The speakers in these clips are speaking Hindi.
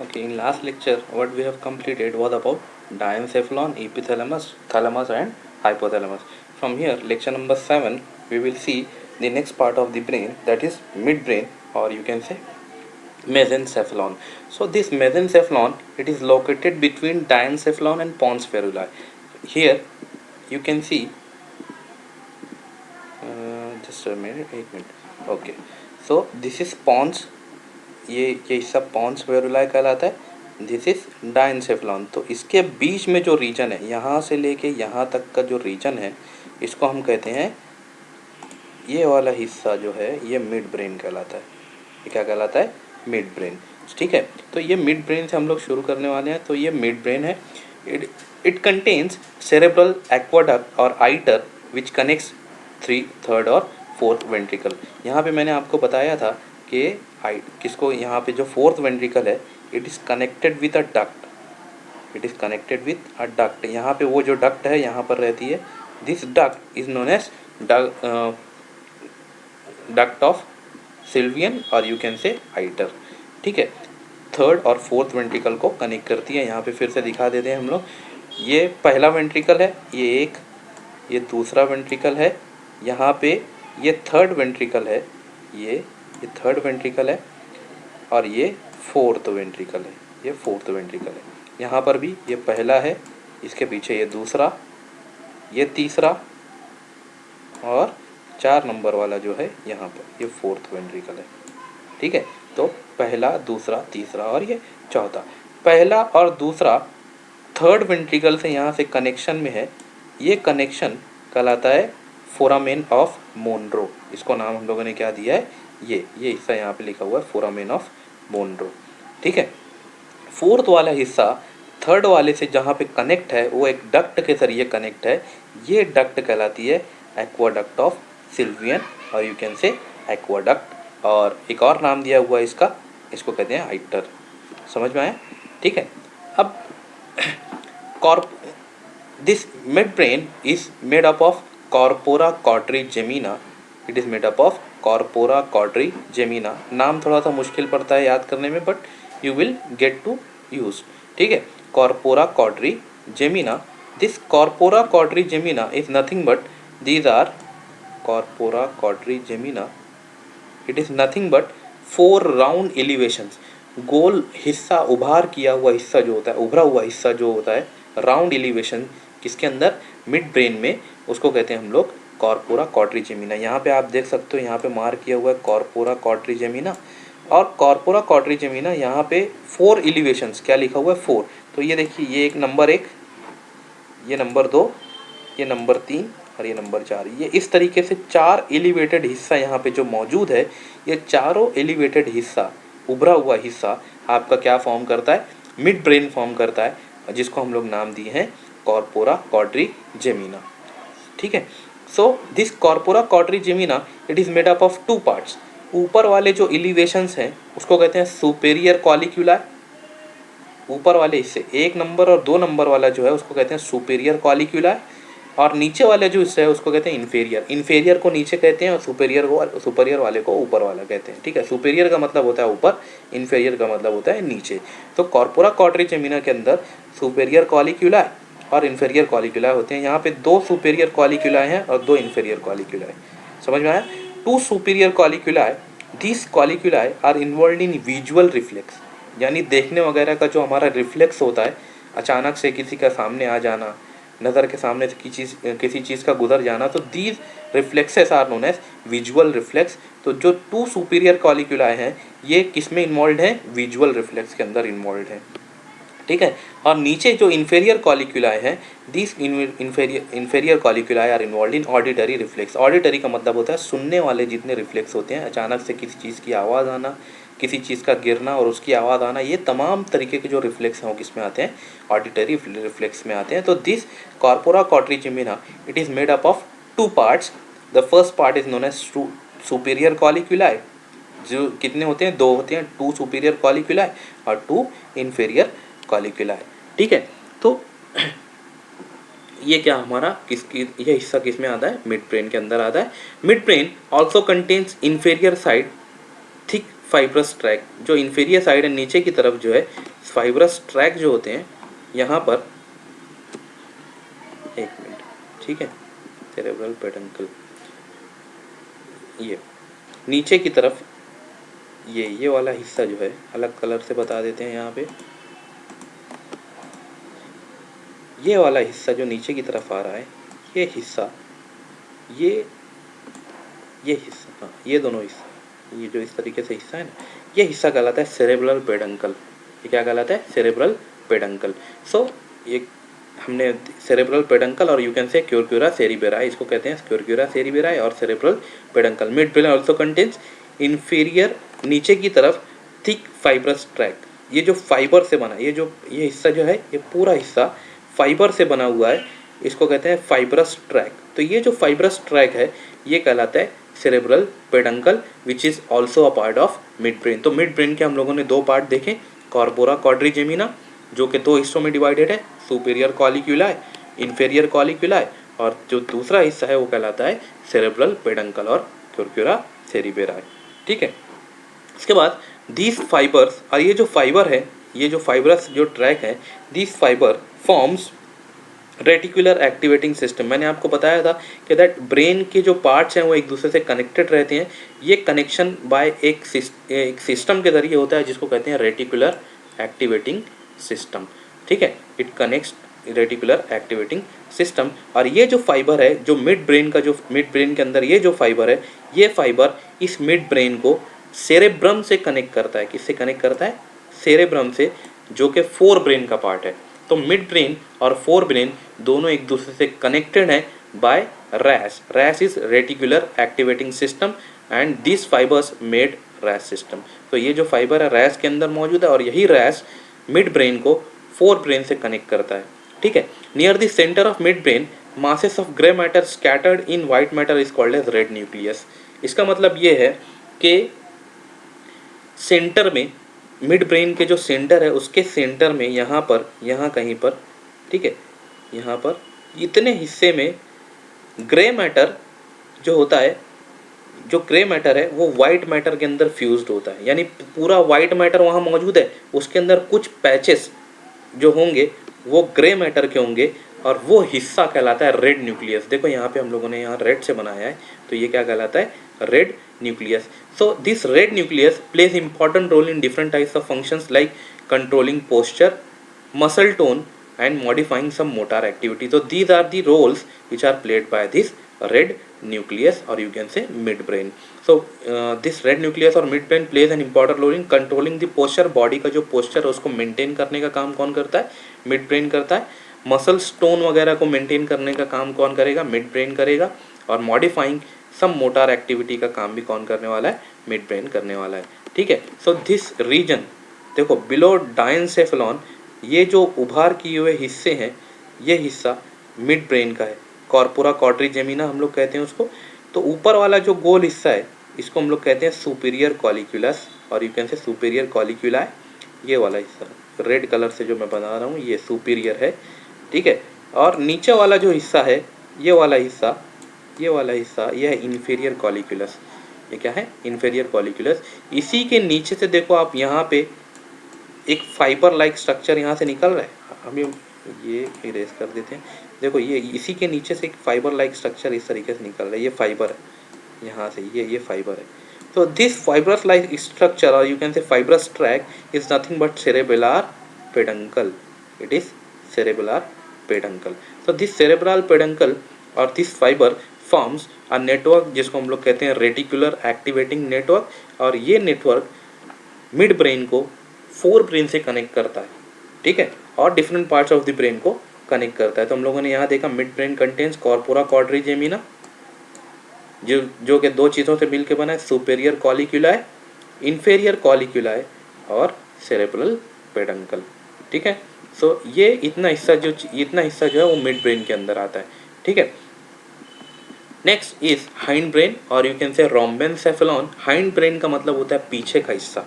Okay, in last lecture, what we have completed was about diencephalon, epithalamus, thalamus, and hypothalamus. From here, lecture number 7, we will see the next part of the brain, that is midbrain, or you can say mesencephalon. So this mesencephalon, it is located between diencephalon and pons feruli. Here you can see, just a minute, 8 minute. Okay, so this is pons, ये सब पॉन्स वेरुलाe कहलाता है. This is diencephalon. तो इसके बीच में जो रीजन है, यहाँ से लेके यहाँ तक का जो रीजन है, इसको हम कहते हैं, ये वाला हिस्सा जो है ये मिड ब्रेन कहलाता है. ये क्या कहलाता है? Mid brain. ठीक है, तो ये मिड ब्रेन से हम लोग शुरू करने वाले हैं. तो ये मिड ब्रेन है. इट कंटेन्स सेरेब्रल एक्वाडक्ट और आइटर विच कनेक्ट्स थर्ड और फोर्थ वेंट्रिकल. यहाँ पे मैंने आपको बताया था कि किसको, यहाँ पे जो फोर्थ वेंट्रिकल है, it is connected with a duct. It is connected with a duct. यहाँ पे वो जो डक्ट है यहाँ पर रहती है. This duct is known as duct of Sylvian और यू कैन से आइटर. ठीक है, थर्ड और फोर्थ वेंट्रिकल को कनेक्ट करती है. यहाँ पे फिर से दिखा देते हैं हम लोग. ये पहला वेंट्रिकल है, ये एक, ये दूसरा वेंट्रिकल है, यहाँ पे ये थर्ड वेंट्रिकल है, ये थर्ड वेंट्रिकल है, और ये फोर्थ वेंट्रिकल है. ये फोर्थ वेंट्रिकल है. यहाँ पर भी ये पहला है, इसके पीछे ये दूसरा, ये तीसरा, और 4 नंबर वाला जो है यहाँ पर, ये फोर्थ वेंट्रिकल है. ठीक है, तो पहला, दूसरा, तीसरा और ये चौथा. पहला और दूसरा थर्ड वेंट्रिकल से यहाँ से कनेक्शन में है. ये कनेक्शन कहलाता है फोरामेन ऑफ मोनरो. इसको नाम हम लोगों ने क्या दिया है? ये हिस्सा यहाँ पे लिखा हुआ है फोरामेन ऑफ मोनरो. ठीक है, फोर्थ वाला हिस्सा थर्ड वाले से जहाँ पे कनेक्ट है, वो एक डक्ट के जरिए कनेक्ट है. ये डक्ट कहलाती है एक्वाडक्ट ऑफ सिल्वियन और यू कैन से एक्वाडक्ट. और एक और नाम दिया हुआ है इसका, इसको कहते हैं आइटर. समझ में आया? ठीक है. अब this midbrain is made up of corpora quadrigemina. It is made up of corpora quadrigemina. नाम थोड़ा सा मुश्किल पड़ता है याद करने में, but you will get to use. ठीक है, corpora quadrigemina. This corpora quadrigemina is nothing but these are corpora quadrigemina. It is nothing but 4 round elevations. गोल हिस्सा, उभार किया हुआ हिस्सा जो होता है, उभरा हुआ हिस्सा जो होता है, राउंड एलिवेशन किसके अंदर? मिड ब्रेन में. उसको कहते हैं हम लोग कॉर्पोरा क्वाड्रिजेमिना. यहाँ पे आप देख सकते हो, यहाँ पे मार्क किया हुआ है कॉर्पोरा क्वाड्रिजेमिना. और कॉर्पोरा क्वाड्रिजेमिना यहाँ पे 4 एलिवेशंस, क्या लिखा हुआ है? 4. तो ये देखिए, ये एक नंबर 1, ये नंबर 2, ये नंबर 3 और ये नंबर 4. ये इस तरीके से 4 एलिवेटेड हिस्सा यहाँ पे जो मौजूद है, ये चारों एलिवेटेड हिस्सा, उभरा हुआ हिस्सा आपका क्या फॉर्म करता है? मिड ब्रेन फॉर्म करता है, जिसको हम लोग नाम दिए हैं कॉर्पोरा क्वाड्रिजेमिना. ठीक है, so this corpora quadrigemina it is made up of 2 parts. ऊपर वाले जो एलिवेशंस हैं उसको कहते हैं सुपेरियर कॉलिक्यूला. ऊपर वाले हिस्से 1 नंबर और 2 नंबर वाला जो है उसको कहते हैं सुपेरियर कॉलिक्यूला. और नीचे वाले जो हिस्सा है उसको कहते हैं इन्फेरियर. इन्फेरियर को नीचे कहते हैं और सुपेरियर वाले को ऊपर वाला कहते हैं. ठीक है, सुपेरियर का मतलब होता है ऊपर, इन्फेरियर का मतलब होता है नीचे. तो कॉर्पोरा क्वाड्रिजेमिना के अंदर सुपेरियर कॉलिक्यूला और इन्फेरियर कॉलिक्यूला होते हैं. यहाँ पे 2 सुपेरियर कॉलिक्यूला हैं और 2 इन्फेरियर कॉलिक्यूला है. समझ में आया? 2 superior colliculi, this colliculi are involve in visual reflex. यानी देखने वगैरह का जो हमारा रिफ्लेक्स होता है, अचानक से किसी का सामने आ जाना, नज़र के सामने से किसी चीज़ का गुजर जाना, तो these reflexes are known as visual reflex. तो जो 2 सुपीरियर कॉलिक्यूलाए हैं, ये किस में इन्वॉल्व हैं? विजुअल रिफ्लेक्स के अंदर इन्वॉल्व हैं. ठीक है, और नीचे जो इन्फेरियर कॉलिक्यूलाए हैं, this inferior colliculi are involve in auditory reflex. Auditory का मतलब होता है सुनने वाले जितने रिफ्लेक्स होते हैं, अचानक से किसी चीज़ की आवाज़ आना, किसी चीज़ का गिरना और उसकी आवाज़ आना, ये तमाम तरीके के जो रिफ्लेक्स हैं वो किस में आते हैं? ऑडिटरी रिफ्लेक्स में आते हैं. तो this corpora quadrigemina it is made up of 2 parts. The first part is known as superior colliculi. जो कितने होते हैं? 2 होते हैं. 2 सुपीरियर कॉलिक्यूलाए और 2 इन्फेरियर कॉलिक्यूलाए. ठीक है, तो ये क्या हमारा ये हिस्सा किस में आता है? मिड ब्रेन के अंदर आता है. Mid brain also contains inferior side thick fibrous track, जो इन्फीरियर साइड है नीचे की तरफ जो है फाइब्रस ट्रैक जो होते हैं यहाँ पर, एक मिनट, ठीक है, सेरेब्रल पेडंकल, ये नीचे की तरफ ये वाला हिस्सा जो है, अलग कलर से बता देते हैं यहाँ पे, ये वाला हिस्सा जो नीचे की तरफ आ रहा है, ये हिस्सा, ये हिस्सा, हाँ ये दोनों हिस्सा, ये जो इस तरीके से हिस्सा है ना, ये हिस्सा कहलाता है सेरेब्रल पेडंकल। ये क्या कहलाता है? Cerebral peduncle. सो ये हमने सेरेब्रल पेडंकल और यू कैन से क्यूरक्यूरा सेरिबेराई, इसको कहते हैं क्यूरक्यूरा सेरिबेराई और cerebral peduncle. Mid brain also contains inferior, नीचे की तरफ थिक फाइब्रस ट्रैक, ये जो फाइबर से बना, ये हिस्सा जो है, ये पूरा हिस्सा फाइबर से बना हुआ है, इसको कहते हैं फाइब्रस ट्रैक। तो ये जो फाइब्रस ट्रैक है ये कहलाता है cerebral peduncle which is also a part of mid brain. तो मिड ब्रेन के हम लोगों ने दो पार्ट देखे, कॉर्पोरा क्वाड्रिजेमिना जो कि दो हिस्सों में डिवाइडेड है, सुपीरियर कॉलिक्यूलाई, इन्फीरियर कॉलिक्यूलाई, और जो दूसरा हिस्सा है वो कहलाता है सेरेब्रल पेडंकल और क्यूरक्यूरा सेरिबेराई। ठीक है, इसके बाद दीज फाइबर्स, और ये जो फाइबर है, ये जो फाइबरस जो ट्रैक है, these fibre forms reticular activating system. मैंने आपको बताया था कि दैट ब्रेन के जो पार्ट्स हैं वो एक दूसरे से कनेक्टेड रहते हैं। ये कनेक्शन बाय एक सिस्टम के जरिए होता है जिसको कहते हैं रेटिकुलर एक्टिवेटिंग सिस्टम। ठीक है, it connects reticular activating system. और ये जो फाइबर है, जो मिड ब्रेन का, जो मिड ब्रेन के अंदर ये जो फाइबर है, ये फाइबर इस मिड ब्रेन को सेरेब्रम से कनेक्ट करता है। किससे कनेक्ट करता है? सेरेब्रम से, जो कि फोर ब्रेन का पार्ट है। तो मिड ब्रेन और फोर ब्रेन दोनों एक दूसरे से कनेक्टेड है by RAS. RAS is reticular activating system and this fibers made RAS system. तो ये जो फाइबर है रैश के अंदर मौजूद है और यही रैश मिड ब्रेन को फोर ब्रेन से कनेक्ट करता है। ठीक है, near the centre of mid brain masses of grey matter scattered in white matter is called as red nucleus. इसका मतलब ये है कि सेंटर में, मिड ब्रेन के जो सेंटर है उसके सेंटर में, यहाँ पर, यहाँ कहीं पर, ठीक है, यहाँ पर इतने हिस्से में ग्रे मैटर जो होता है, जो ग्रे मैटर है वो वाइट मैटर के अंदर फ्यूज्ड होता है। यानी पूरा वाइट मैटर वहाँ मौजूद है, उसके अंदर कुछ पैचेस जो होंगे वो ग्रे मैटर के होंगे और वो हिस्सा कहलाता है रेड न्यूक्लियस। देखो यहाँ पे हम लोगों ने यहाँ रेड से बनाया है, तो ये क्या कहलाता है? Red nucleus. So this red nucleus plays important role in different types of functions like controlling posture, muscle tone and modifying some motor activity. So these are the roles which are played by this red nucleus or you can say midbrain. So this red nucleus or midbrain plays an important role in controlling the posture. Body का जो पोस्चर है उसको मेंटेन करने का काम कौन करता है? मिड ब्रेन करता है। मसल स्टोन वगैरह को मेंटेन करने का काम कौन करेगा? मिड ब्रेन करेगा। और मॉडिफाइंग सम मोटर एक्टिविटी का काम भी कौन करने वाला है? मिड ब्रेन करने वाला है। ठीक है, सो दिस रीजन, देखो बिलो डायनसेफेलॉन, ये जो उभार किए हुए हिस्से हैं, ये हिस्सा मिड ब्रेन का है, कॉर्पोरा क्वाड्रिजेमिना हम लोग कहते हैं उसको। तो ऊपर वाला जो गोल हिस्सा है इसको हम लोग कहते हैं सुपीरियर कॉलिक्यूलस और यू कैन से सुपीरियर कॉलिक्यूलाई। ये वाला हिस्सा रेड कलर से जो मैं बना रहा हूँ ये सुपीरियर है। ठीक है, और नीचे वाला जो हिस्सा है, ये वाला हिस्सा, ये वाला हिस्सा, ये है इन्फीरियर कॉलिक्यूलस। ये क्या है? इन्फीरियर कॉलिक्यूलस। इसी के नीचे से देखो आप, यहाँ पे एक फाइबर लाइक स्ट्रक्चर यहाँ से निकल रहा है। हम ये इरेज कर देते हैं। देखो ये इसी के नीचे से एक फाइबर लाइक स्ट्रक्चर इस तरीके से निकल रहा है, ये फाइबर है, यहाँ से ये फाइबर है। तो दिस फाइबरस लाइक स्ट्रक्चर और यू कैन से fibrous track is nothing but cerebellar peduncle. It is cerebellar peduncle. तो दिस सेरेब्रल पेडंकल और this fibre forms a network जिसको हम लोग कहते हैं रेटिकुलर एक्टिवेटिंग नेटवर्क। और ये नेटवर्क मिड ब्रेन को फोर ब्रेन से कनेक्ट करता है। ठीक है, और different parts of the brain को कनेक्ट करता है। तो हम लोगों ने यहाँ देखा mid brain contains corpora quadrigemina जो कि दो चीज़ों से मिलकर बना है, सुपेरियर कॉलिक्यूलाई, इन्फेरियर कॉलिक्यूलाई और सेरेब्रल पेडंकल। ठीक है, सो ये इतना हिस्सा जो है वो मिड ब्रेन के अंदर आता है। ठीक है, नेक्स्ट इज हाइंड ब्रेन और यू कैन से रोम्बेनसेफेलॉन। हाइंड ब्रेन का मतलब होता है पीछे का हिस्सा।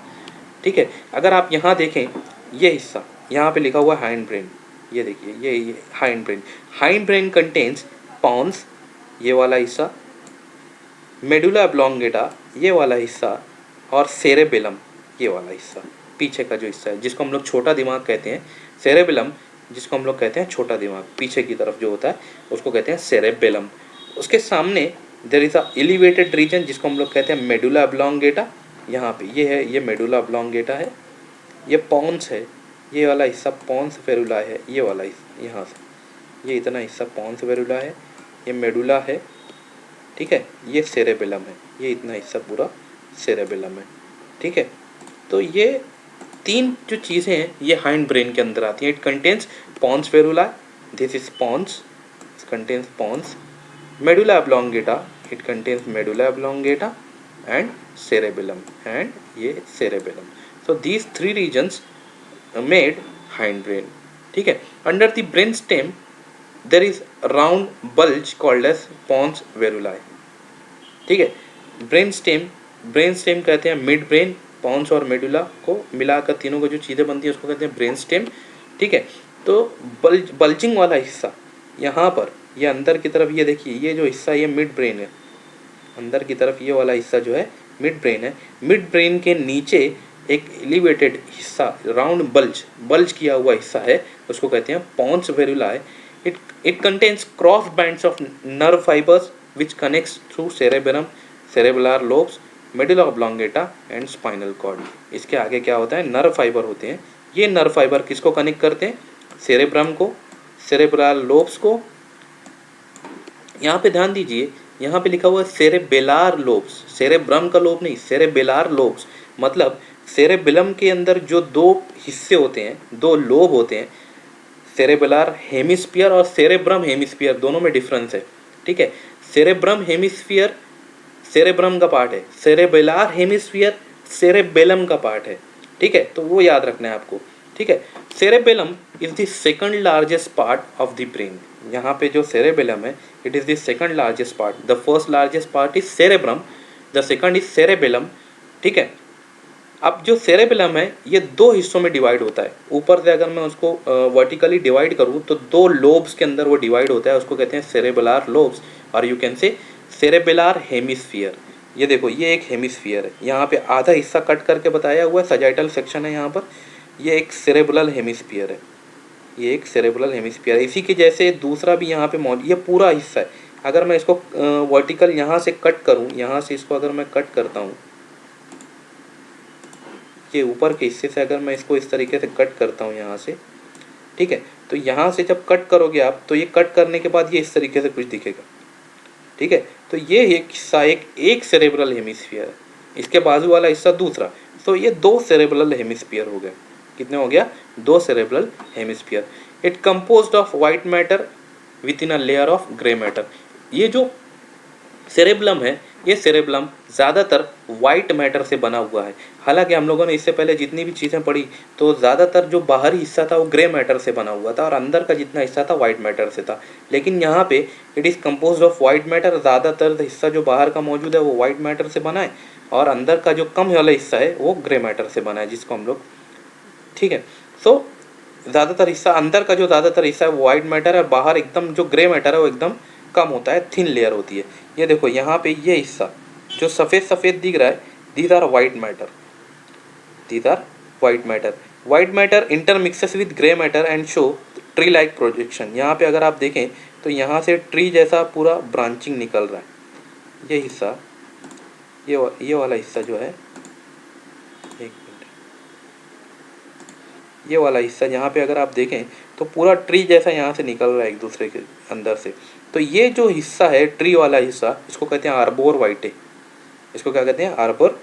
ठीक है, अगर आप यहाँ देखें ये हिस्सा, यहाँ पे लिखा हुआ है हाइंड ब्रेन, ये देखिए ये hind brain. Hind brain contains pons, ये वाला हिस्सा, मेडुला ऑब्लोंगेटा, ये वाला हिस्सा, और सेरेबेलम ये वाला हिस्सा, पीछे का जो हिस्सा है जिसको हम लोग छोटा दिमाग कहते हैं, सेरेबेलम जिसको हम लोग कहते हैं छोटा दिमाग, पीछे की तरफ जो होता है उसको कहते हैं सेरेबेलम। उसके सामने there is a elevated region जिसको हम लोग कहते हैं मेडुला ऑब्लोंगेटा। यहाँ पे ये है, ये मेडुला ऑब्लोंगेटा है, ये पॉन्स है, ये वाला हिस्सा पॉन्स वेरुला है, ये वाला हिस्सा यहाँ से ये इतना हिस्सा पॉन्स वेरुला है, ये मेडुला है, ठीक है, ये सेरेबेलम है, ये इतना हिस्सा पूरा सेरेबेलम है, ठीक है। तो ये तीन जो चीज़ें हैं ये हाइंड ब्रेन के अंदर आती हैं। It contains pons varolii, this is pons, contains pons, medulla oblongata, it contains medulla oblongata and cerebellum, and ये cerebellum। so these three regions made hind brain, ठीक है। under the brain stem there is round bulge called as pons veruli, ठीक है। ब्रेन स्टेम कहते हैं मिड ब्रेन, पॉन्स और मेडुला को मिलाकर तीनों को जो चीज़ें बनती है उसको कहते हैं ब्रेन स्टेम, ठीक है। तो बल्जिंग वाला हिस्सा यहाँ पर, ये अंदर की तरफ, ये देखिए ये जो हिस्सा ये मिड ब्रेन है, अंदर की तरफ ये वाला हिस्सा जो है मिड ब्रेन है। मिड ब्रेन के नीचे एक एलिवेटेड हिस्सा, राउंड बल्ज किया हुआ हिस्सा है, उसको कहते हैं pons varolii. It contains cross bands of nerve fibres which connects through cerebellum, cerebellar lobes, medulla oblongata and spinal cord. इसके आगे क्या होता है, नर्व फाइबर होते हैं। ये नर्व फाइबर किसको कनेक्ट करते हैं, सेरेब्रम को, सेरेब्रल लोब्स को। यहाँ पे ध्यान दीजिए, यहाँ पे लिखा हुआ है सेरेबेलार लोब्स, सेरेब्रम का लोब नहीं, सेरेबेलार लोब्स। मतलब सेरेबेलम के अंदर जो दो हिस्से होते हैं, दो लोब होते हैं, सेरेबेलार हेमिस्फीयर और सेरेब्रम हेमिस्फीयर, दोनों में डिफरेंस है, ठीक है। सेरेब्रम हेमिस्फीयर सेरेब्रम का पार्ट है, सेरेबेलार हेमिस्फीयर सेरेबेलम का पार्ट है, ठीक है। तो वो याद रखना है आपको, ठीक है। Cerebellum is the second largest part of the brain. यहाँ पे जो सेरेबेलम है, it is the second largest part. The first largest part is cerebrum, the second is cerebellum, ठीक है। अब जो सेरेबेलम है ये दो हिस्सों में डिवाइड होता है। ऊपर से अगर मैं उसको वर्टिकली डिवाइड करूँ तो दो लोब्स के अंदर वो डिवाइड होता है, उसको कहते हैं सेरेबेलार लोब्स, और यू कैन से सेरेबेलार हेमिस्फीयर। ये देखो ये एक हेमिस्फीयर है, यहाँ पे आधा हिस्सा कट करके बताया हुआ है, सजाइटल सेक्शन है यहाँ पर। ये एक सेरेबुलर हेमिस्फीयर है, ये एक सेरेबुलर हेमिस्फीयर है। इसी के जैसे दूसरा भी यहाँ पे मौजूद, ये पूरा हिस्सा है। अगर मैं इसको वर्टिकल यहाँ से कट करूँ, यहाँ से इसको अगर मैं कट करता हूँ, ये ऊपर के हिस्से से अगर मैं इसको इस तरीके से कट करता हूँ यहाँ से, ठीक है। तो यहाँ से जब कट करोगे आप, तो ये कट करने के बाद ये इस तरीके से कुछ दिखेगा, ठीक है। तो ये एक हिस्सा एक सेरेब्रल हेमिस्फीयर है, इसके बाजू वाला हिस्सा दूसरा। तो ये दो सेरेब्रल हेमिस्फीयर हो गए। कितने हो गया, दो cerebral hemisphere. It composed of white matter with in a layer of grey matter. ये जो सेरेब्लम है, ये सेरेब्लम ज़्यादातर वाइट मैटर से बना हुआ है। हालांकि हम लोगों ने इससे पहले जितनी भी चीज़ें पढ़ी तो ज़्यादातर जो बाहरी हिस्सा था वो ग्रे मैटर से बना हुआ था और अंदर का जितना हिस्सा था वाइट मैटर से था। लेकिन यहाँ पे it is composed of white matter, ज़्यादातर हिस्सा जो बाहर का मौजूद है वो वाइट मैटर से बना है और अंदर का जो कम वाला हिस्सा है वो ग्रे मैटर से बना है, जिसको हम लोग, ठीक है। सो ज़्यादातर हिस्सा, अंदर का जो ज़्यादातर हिस्सा है वो वाइट मैटर है, बाहर एकदम जो ग्रे मैटर है वो एकदम कम होता है, थिन लेयर होती है। ये देखो यहाँ पे ये हिस्सा जो सफ़ेद सफ़ेद दिख रहा है, these are white matter, these are white matter. White matter intermixes with grey matter and show tree like projection. यहाँ पे अगर आप देखें तो यहाँ से ट्री जैसा पूरा ब्रांचिंग निकल रहा है। ये हिस्सा, ये वाला हिस्सा जो है, एक मिनट, ये वाला हिस्सा यहाँ पे अगर आप देखें तो पूरा ट्री जैसा यहाँ से निकल रहा है एक दूसरे के अंदर से। तो ये जो हिस्सा है ट्री वाला हिस्सा, इसको कहते हैं आर्बोर वाइटे। इसको क्या कहते हैं, आर्बर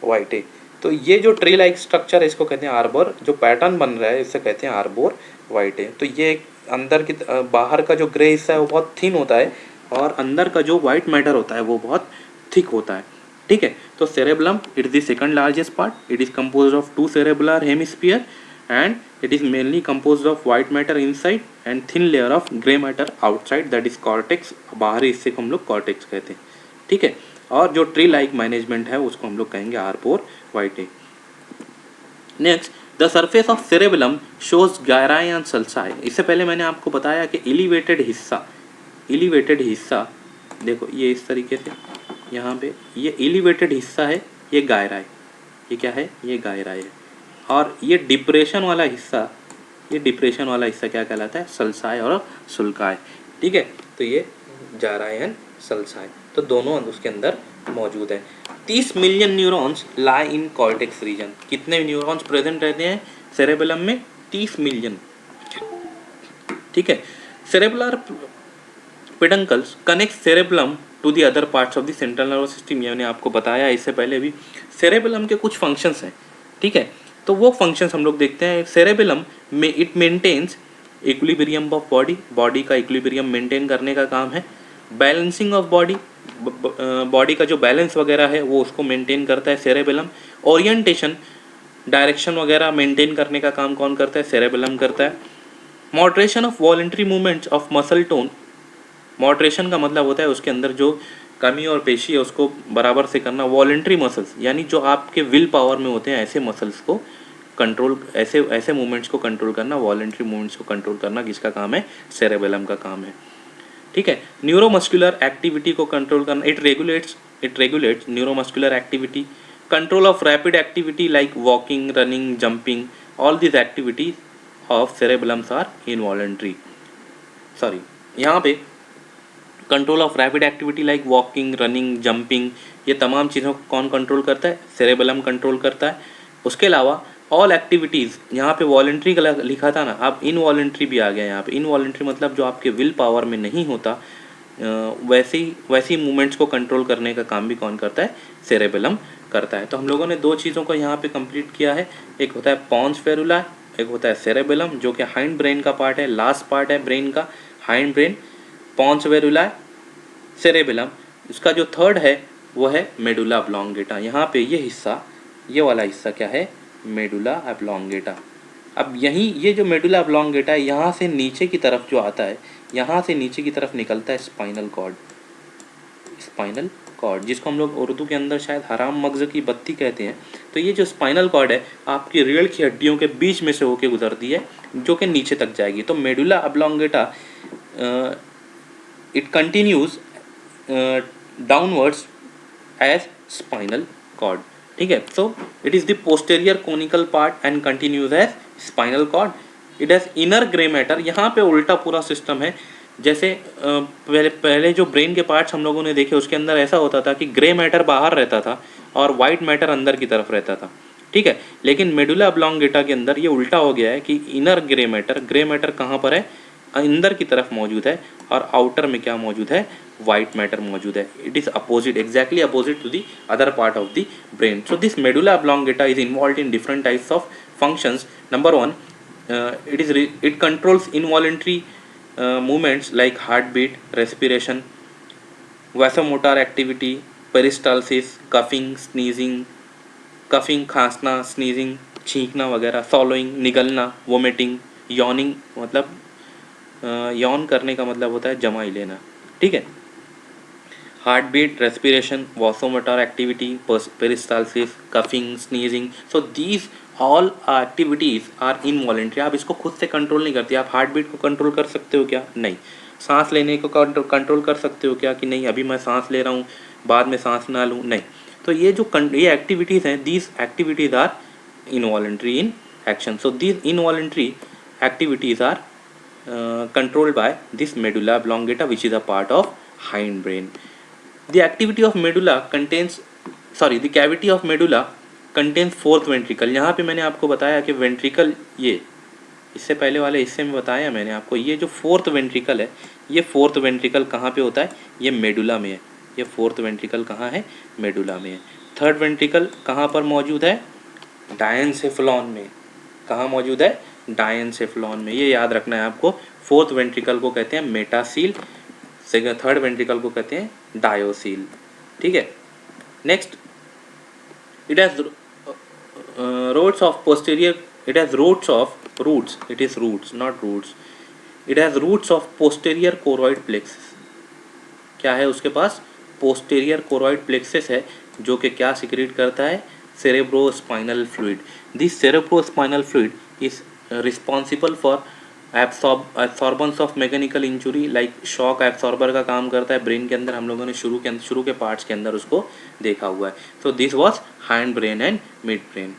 वाइटे। तो ये जो ट्री लाइक स्ट्रक्चर है इसको कहते हैं आर्बर, जो पैटर्न बन रहा है इसे कहते हैं आर्बोर वाइटे। तो ये अंदर की, बाहर का जो ग्रे हिस्सा है वो बहुत थिन होता है और अंदर का जो वाइट मैटर होता है वो बहुत थिक होता है, ठीक है। तो cerebellum it is the second largest part. It is composed of two cerebellar hemisphere and it is mainly composed of white matter inside and thin layer of gray matter outside, that is cortex। बाहरी हिस्से को हम लोग कॉर्टेक्स कहते हैं, ठीक है। और जो ट्री लाइक मैनेजमेंट है उसको हम लोग कहेंगे arbor vitae. Next, the surface of cerebellum shows gyri and sulci. इससे पहले मैंने आपको बताया कि एलिवेटेड हिस्सा देखो ये इस तरीके से, यहाँ पे ये एलिवेटेड हिस्सा है, ये गायराई, ये क्या है, ये गायराय है। और ये डिप्रेशन वाला हिस्सा, ये डिप्रेशन वाला हिस्सा क्या कहलाता है, सल्साय और शुल्काय। ठीक है, तो ये जाराय एंड सल्साय, तो दोनों उसके अंदर मौजूद है। 30 million neurons lie in cortex region. कितने न्यूरॉन्स प्रेजेंट रहते हैं सेरेबेलम में, 30 मिलियन। ठीक है, cerebellar peduncles connect cerebellum to the other parts of the central nervous system. ये मैंने आपको बताया इससे पहले भी। सेरेबेलम के कुछ फंक्शंस हैं, ठीक है, तो वो फंक्शंस हम लोग देखते हैं। सेरेबेलम में it maintains equilibrium of body, body का इक्विलिब्रियम मेंटेन करने का काम है। बैलेंसिंग ऑफ बॉडी, बॉडी का जो बैलेंस वगैरह है वो उसको मेंटेन करता है सेरेबेलम। ओरिएंटेशन, डायरेक्शन वगैरह मेंटेन करने का काम कौन करता है, सेरेबेलम करता है। Moderation of voluntary movements of muscle tone, moderation का मतलब होता है उसके अंदर जो कमी और पेशी है उसको बराबर से करना। वॉलंटरी मसल्स यानी जो आपके विल पावर में होते हैं, ऐसे मसल्स को कंट्रोल, ऐसे मूवमेंट्स को कंट्रोल करना, वॉलंटरी मूवमेंट्स को कंट्रोल करना किसका काम है, सेरेबेलम का काम है। ठीक है, न्यूरोमस्कुलर एक्टिविटी को कंट्रोल करना, it regulates neuromuscular activity. Control of rapid activity like walking, running, jumping, all this activities of cerebellums are involuntary. Sorry, यहाँ पे control of rapid activity like walking, running, jumping, ये तमाम चीज़ों को कौन कंट्रोल करता है, सेरेबेलम कंट्रोल करता है। उसके अलावा ऑल एक्टिविटीज़, यहाँ पे वॉलंटरी का लिखा था ना, अब इनवॉलंटरी भी आ गया यहाँ पे। इनवॉलंटरी मतलब जो आपके विल पावर में नहीं होता, वैसी मूवमेंट्स को कंट्रोल करने का काम भी कौन करता है, सेरेबेलम करता है। तो हम लोगों ने दो चीज़ों को यहाँ पे कंप्लीट किया है, एक होता है पॉन्स फेरुला, एक होता है सेरेबेलम जो कि हाइंड ब्रेन का पार्ट है, लास्ट पार्ट है ब्रेन का, हाइंड ब्रेन, पॉन्स फेरुला, सेरेबेलम। इसका जो थर्ड है वो है मेडुला ऑब्लोंगेटा। यहाँ पे ये हिस्सा, ये वाला हिस्सा क्या है, मेडुला ऑब्लोंगेटा। अब यहीं ये जो मेडुला ऑब्लोंगेटा है, यहाँ से नीचे की तरफ जो आता है, यहाँ से नीचे की तरफ निकलता है स्पाइनल कॉर्ड। स्पाइनल कॉर्ड जिसको हम लोग उर्दू के अंदर शायद हराम मगज़ की बत्ती कहते हैं। तो ये जो स्पाइनल कॉर्ड है आपकी रीढ़ की हड्डियों के बीच में से होके गुजरती है, जो कि नीचे तक जाएगी। तो medulla oblongata it continues downwards as spinal cord. ठीक है, so it is the posterior conical part and continues as spinal cord. It has inner grey matter. यहाँ पे उल्टा पूरा सिस्टम है। जैसे पहले जो ब्रेन के पार्ट्स हम लोगों ने देखे उसके अंदर ऐसा होता था कि ग्रे मैटर बाहर रहता था और वाइट मैटर अंदर की तरफ रहता था। ठीक है, लेकिन मेडुला ऑब्लोंगेटा के अंदर ये उल्टा हो गया है कि इनर ग्रे मैटर कहाँ पर है, अंदर की तरफ मौजूद है, और आउटर में क्या मौजूद है, वाइट मैटर मौजूद है। It is opposite, exactly opposite to the other part of the brain. So this medulla oblongata is involve in different types of functions. Number one, it controls involuntary movements like heartbeat, respiration, vasomotor activity, peristalsis, coughing, खांसना, sneezing, छींकना वगैरह, swallowing, निगलना, vomiting, yawning, मतलब यौन करने का मतलब होता है जमाई लेना। ठीक है, heart beat, respiration, vasomotor activity, peristalsis, coughing, sneezing, so these all activities are involuntary. आप इसको खुद से कंट्रोल नहीं करते। आप हार्ट बीट को कंट्रोल कर सकते हो क्या, नहीं। सांस लेने को कंट्रोल कर सकते हो क्या, कि नहीं अभी मैं सांस ले रहा हूँ बाद में सांस ना लूँ, नहीं। तो ये जो ये एक्टिविटीज़ हैं, these activities are involuntary in action. So these involuntary activities are controlled by this medulla oblongata, which is a part of hind brain. The activity of medulla contains, the cavity of medulla contains fourth ventricle। यहाँ पे मैंने आपको बताया कि ventricle, ये इससे पहले वाले हिस्से में बताया मैंने आपको, ये जो फोर्थ वेंट्रिकल है, ये फोर्थ वेंट्रिकल कहाँ पे होता है, ये मेडुला में है। ये फोर्थ वेंट्रिकल कहाँ है, मेडुला में है। थर्ड वेंट्रिकल कहाँ पर मौजूद है, डायनसेफलॉन में। कहाँ मौजूद है, डायनसेफलॉन में। ये याद रखना है आपको। फोर्थ वेंट्रिकल को कहते हैं मेटासील, थर्ड वेंट्रिकल को कहते हैं डायोसील। ठीक है, next, it has rods of posterior, it has roots, it is roots not roots, it has roots of posterior choroid plexus। क्या है उसके पास, पोस्टेरियर कोरॉइड प्लेक्सस है, जो कि क्या सिक्रेट करता है, cerebrospinal fluid. This cerebrospinal fluid is responsible for absorbance of mechanical injury, like shock absorber का काम करता है ब्रेन के अंदर, हम लोगों ने शुरू के पार्ट्स के अंदर उसको देखा हुआ है। So this was hind brain and mid brain.